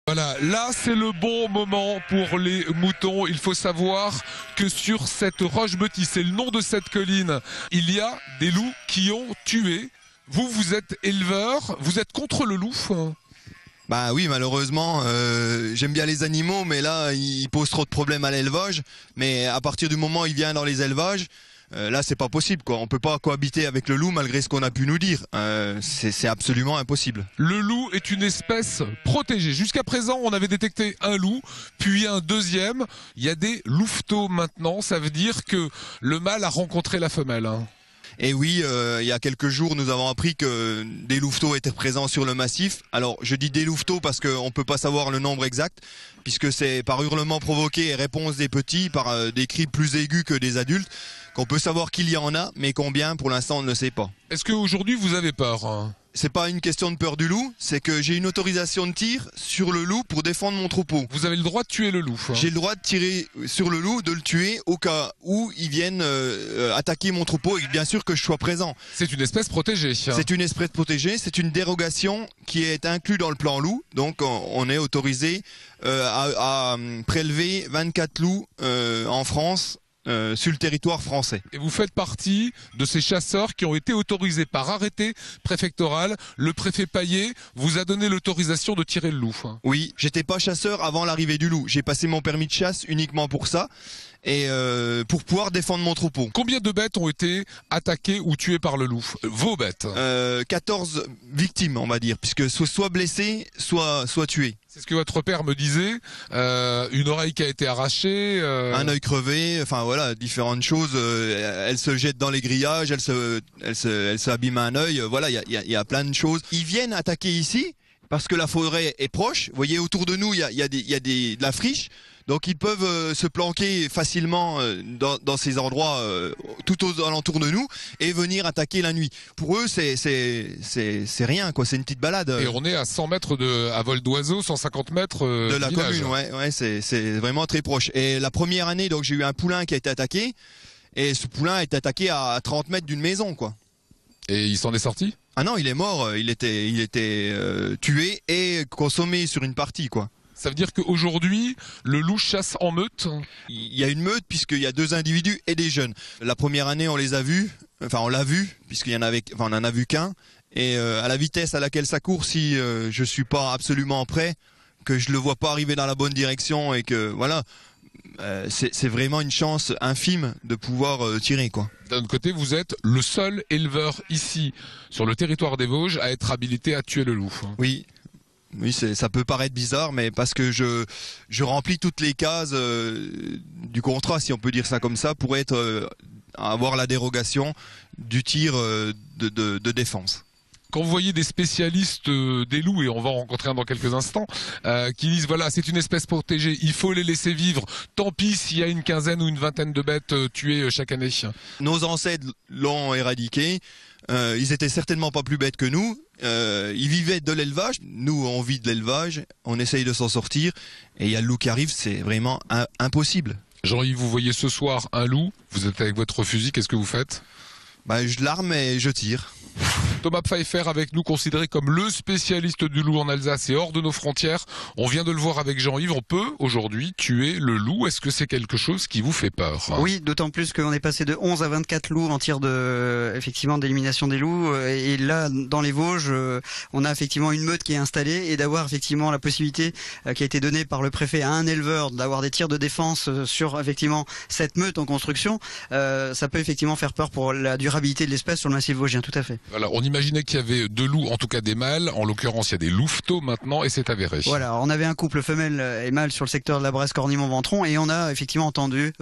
Voilà, là c'est le bon moment pour les moutons. Il faut savoir que sur cette Roche-Betty, c'est le nom de cette colline, il y a des loups qui ont tué. Vous êtes éleveur, vous êtes contre le loup? Bah oui, malheureusement, j'aime bien les animaux, mais là, il pose trop de problèmes à l'élevage. Mais à partir du moment où il vient dans les élevages, là, c'est pas possible, quoi. On peut pas cohabiter avec le loup malgré ce qu'on a pu nous dire. C'est absolument impossible. Le loup est une espèce protégée. Jusqu'à présent, on avait détecté un loup, puis un deuxième. Il y a des louveteaux maintenant. Ça veut dire que le mâle a rencontré la femelle, hein. Et oui, il y a quelques jours, nous avons appris que des louveteaux étaient présents sur le massif. Alors, je dis des louveteaux parce qu'on ne peut pas savoir le nombre exact, puisque c'est par hurlement provoqué et réponse des petits, par des cris plus aigus que des adultes, qu'on peut savoir qu'il y en a, mais combien, pour l'instant, on ne le sait pas. Est-ce qu'aujourd'hui, vous avez peur, hein? C'est pas une question de peur du loup, c'est que j'ai une autorisation de tir sur le loup pour défendre mon troupeau. Vous avez le droit de tuer le loup, hein? J'ai le droit de tirer sur le loup, de le tuer au cas où ils viennent attaquer mon troupeau et bien sûr que je sois présent. C'est une espèce protégée, hein? C'est une espèce protégée, c'est une dérogation qui est inclue dans le plan loup. Donc on est autorisé à prélever 24 loups en France. Sur le territoire français. Et vous faites partie de ces chasseurs qui ont été autorisés par arrêté préfectoral. Le préfet Paillet vous a donné l'autorisation de tirer le loup. Oui, j'étais pas chasseur avant l'arrivée du loup. J'ai passé mon permis de chasse uniquement pour ça et pour pouvoir défendre mon troupeau. Combien de bêtes ont été attaquées ou tuées par le loup? Vos bêtes? 14 victimes, on va dire, puisque soit blessées, soit tuées. C'est ce que votre père me disait, une oreille qui a été arrachée, un œil crevé, enfin voilà, différentes choses. Elle se jette dans les grillages, elle s'abîme un œil. Voilà, il y a plein de choses. Ils viennent attaquer ici parce que la forêt est proche. Vous voyez, autour de nous, il y a de la friche. Donc ils peuvent se planquer facilement dans ces endroits tout aux alentours de nous et venir attaquer la nuit. Pour eux, c'est rien, quoi. C'est une petite balade. Et on est à 100 mètres à vol d'oiseau, 150 mètres de la commune. Ouais, c'est vraiment très proche. Et la première année, donc j'ai eu un poulain qui a été attaqué et ce poulain a été attaqué à 30 mètres d'une maison, quoi. Et il s'en est sorti? Ah non, il est mort. Il était tué et consommé sur une partie, quoi. Ça veut dire qu'aujourd'hui, le loup chasse en meute? Il y a une meute puisqu'il y a 2 individus et des jeunes. La première année, on les a vus. Enfin, on l'a vu puisqu'il y en avait, enfin, on en a vu qu'un. Et à la vitesse à laquelle ça court, si je suis pas absolument prêt, que je le vois pas arriver dans la bonne direction et que voilà, c'est vraiment une chance infime de pouvoir tirer, quoi. D'un autre côté, vous êtes le seul éleveur ici, sur le territoire des Vosges, à être habilité à tuer le loup. Oui. Oui, ça peut paraître bizarre, mais parce que je remplis toutes les cases du contrat, si on peut dire ça comme ça, pour avoir la dérogation du tir de défense. Quand vous voyez des spécialistes des loups, et on va en rencontrer un dans quelques instants, qui disent voilà, c'est une espèce protégée, il faut les laisser vivre, tant pis s'il y a une quinzaine ou une vingtaine de bêtes tuées chaque année. Nos ancêtres l'ont éradiqué, ils étaient certainement pas plus bêtes que nous, ils vivaient de l'élevage, nous on vit de l'élevage, on essaye de s'en sortir, et il y a le loup qui arrive, c'est vraiment impossible. Jean-Yves, vous voyez ce soir un loup, vous êtes avec votre fusil, qu'est-ce que vous faites? Je l'arme et je tire. Thomas Pfeiffer avec nous, considéré comme le spécialiste du loup en Alsace et hors de nos frontières. On vient de le voir avec Jean-Yves, on peut aujourd'hui tuer le loup. Est-ce que c'est quelque chose qui vous fait peur? Oui, d'autant plus qu'on est passé de 11 à 24 loups en tir effectivement d'élimination des loups. Et là, dans les Vosges, on a effectivement une meute qui est installée et d'avoir effectivement la possibilité qui a été donnée par le préfet à un éleveur d'avoir des tirs de défense sur effectivement cette meute en construction. Ça peut effectivement faire peur pour la durabilité de l'espèce sur le massif vosgien, tout à fait. Voilà, on imaginait qu'il y avait 2 loups, en tout cas des mâles. En l'occurrence, il y a des louveteaux maintenant et c'est avéré. Voilà, on avait un couple femelle et mâle sur le secteur de la Bresse Cornimont-Ventron et on a effectivement entendu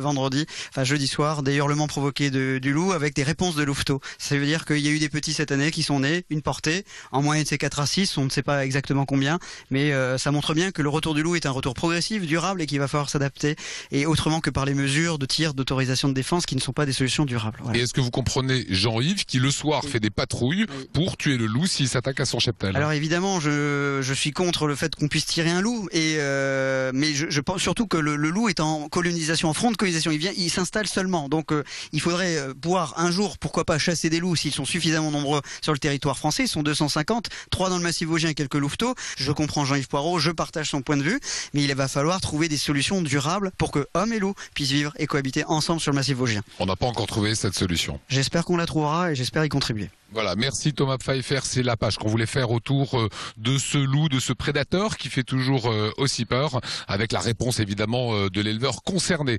jeudi soir, des hurlements provoqués du loup avec des réponses de louveteaux. Ça veut dire qu'il y a eu des petits cette année qui sont nés, une portée, en moyenne c'est 4 à 6, on ne sait pas exactement combien, mais ça montre bien que le retour du loup est un retour progressif, durable et qu'il va falloir s'adapter, et autrement que par les mesures de tir, d'autorisation de défense qui ne sont pas des solutions durables. Voilà. Et est-ce que vous comprenez Jean-Yves qui le soir fait des patrouilles pour tuer le loup s'il s'attaque à son cheptel. Alors évidemment, je suis contre le fait qu'on puisse tirer un loup, mais je pense surtout que le loup est en colonisation, en front de colonisation. Il s'installe seulement. Donc il faudrait pouvoir un jour, pourquoi pas, chasser des loups s'ils sont suffisamment nombreux sur le territoire français. Ils sont 250, 3 dans le massif vosgien et quelques louveteaux. Je comprends Jean-Yves Poirot, je partage son point de vue, mais il va falloir trouver des solutions durables pour que hommes et loups puissent vivre et cohabiter ensemble sur le massif vosgien. On n'a pas encore trouvé cette solution. J'espère qu'on la trouvera et j'espère y contribuer. Voilà, merci Thomas Pfeiffer, c'est la page qu'on voulait faire autour de ce loup, de ce prédateur qui fait toujours aussi peur, avec la réponse évidemment de l'éleveur concerné.